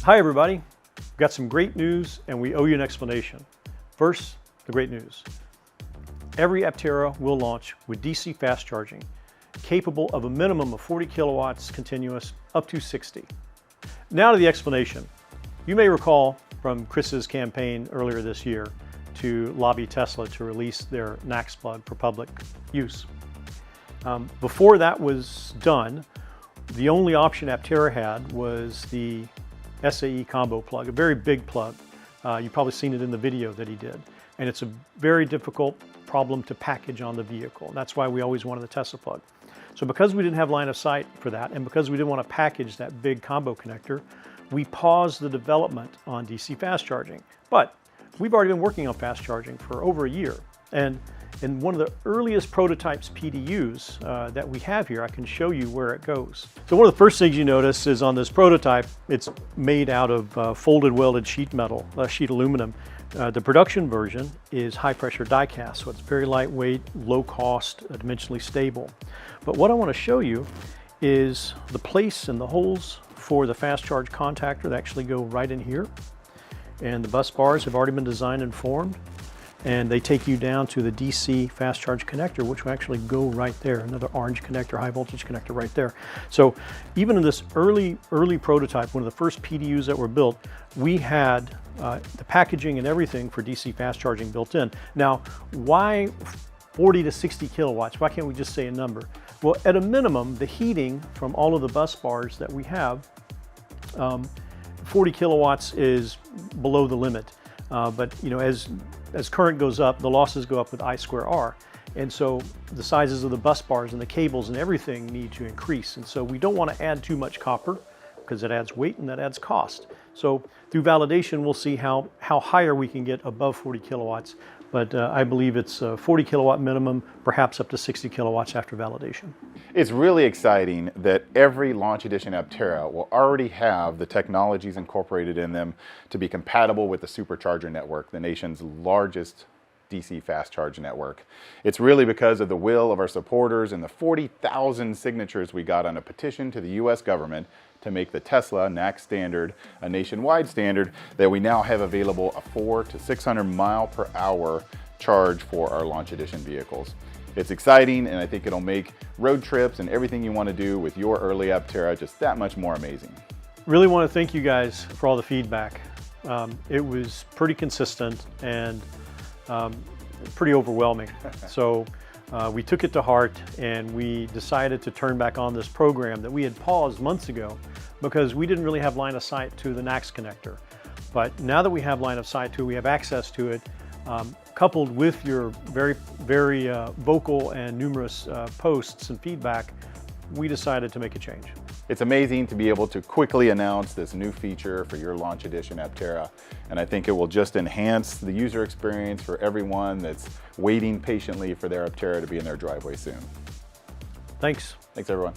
Hi everybody, we've got some great news and we owe you an explanation. First, the great news. Every Aptera will launch with DC fast charging, capable of a minimum of 40 kilowatts continuous up to 60. Now to the explanation. You may recall from Chris's campaign earlier this year to lobby Tesla to release their NACS plug for public use. Before that was done, the only option Aptera had was the SAE combo plug, a very big plug. You've probably seen it in the video that he did. And it's a very difficult problem to package on the vehicle. That's why we always wanted the Tesla plug. So because we didn't have line of sight for that, and because we didn't want to package that big combo connector, we paused the development on DC fast charging. But we've already been working on fast charging for over a year. And in one of the earliest prototypes PDUs that we have here, I can show you where it goes. So one of the first things you notice is on this prototype, it's made out of folded welded sheet metal, sheet aluminum. The production version is high pressure die cast, so it's very lightweight, low cost, dimensionally stable. But what I want to show you is the place and the holes for the fast charge contactor that actually go right in here. And the bus bars have already been designed and formed. And they take you down to the DC fast charge connector, which will actually go right there. Another orange connector, high voltage connector right there. So even in this early prototype, one of the first PDUs that were built, we had the packaging and everything for DC fast charging built in. Now, why 40 to 60 kilowatts? Why can't we just say a number? Well, at a minimum, the heating from all of the bus bars that we have, 40 kilowatts is below the limit. But you know, as current goes up, the losses go up with I square R. And so the sizes of the bus bars and the cables and everything need to increase. And so we don't want to add too much copper because it adds weight and that adds cost. So through validation, we'll see how higher we can get above 40 kilowatts. But I believe it's 40 kilowatt minimum, perhaps up to 60 kilowatts after validation. It's really exciting that every launch edition Aptera will already have the technologies incorporated in them to be compatible with the Supercharger network, the nation's largest DC fast charge network. It's really because of the will of our supporters and the 40,000 signatures we got on a petition to the US government to make the Tesla NACS standard a nationwide standard that we now have available a 400 to 600 mile per hour charge for our launch edition vehicles. It's exciting, and I think it'll make road trips and everything you want to do with your early Aptera just that much more amazing. Really want to thank you guys for all the feedback. It was pretty consistent and pretty overwhelming. So we took it to heart and we decided to turn back on this program that we had paused months ago because we didn't really have line of sight to the NACS connector. But now that we have line of sight to it, we have access to it, coupled with your very vocal and numerous posts and feedback, we decided to make a change. It's amazing to be able to quickly announce this new feature for your launch edition Aptera, and I think it will just enhance the user experience for everyone that's waiting patiently for their Aptera to be in their driveway soon. Thanks. Thanks everyone.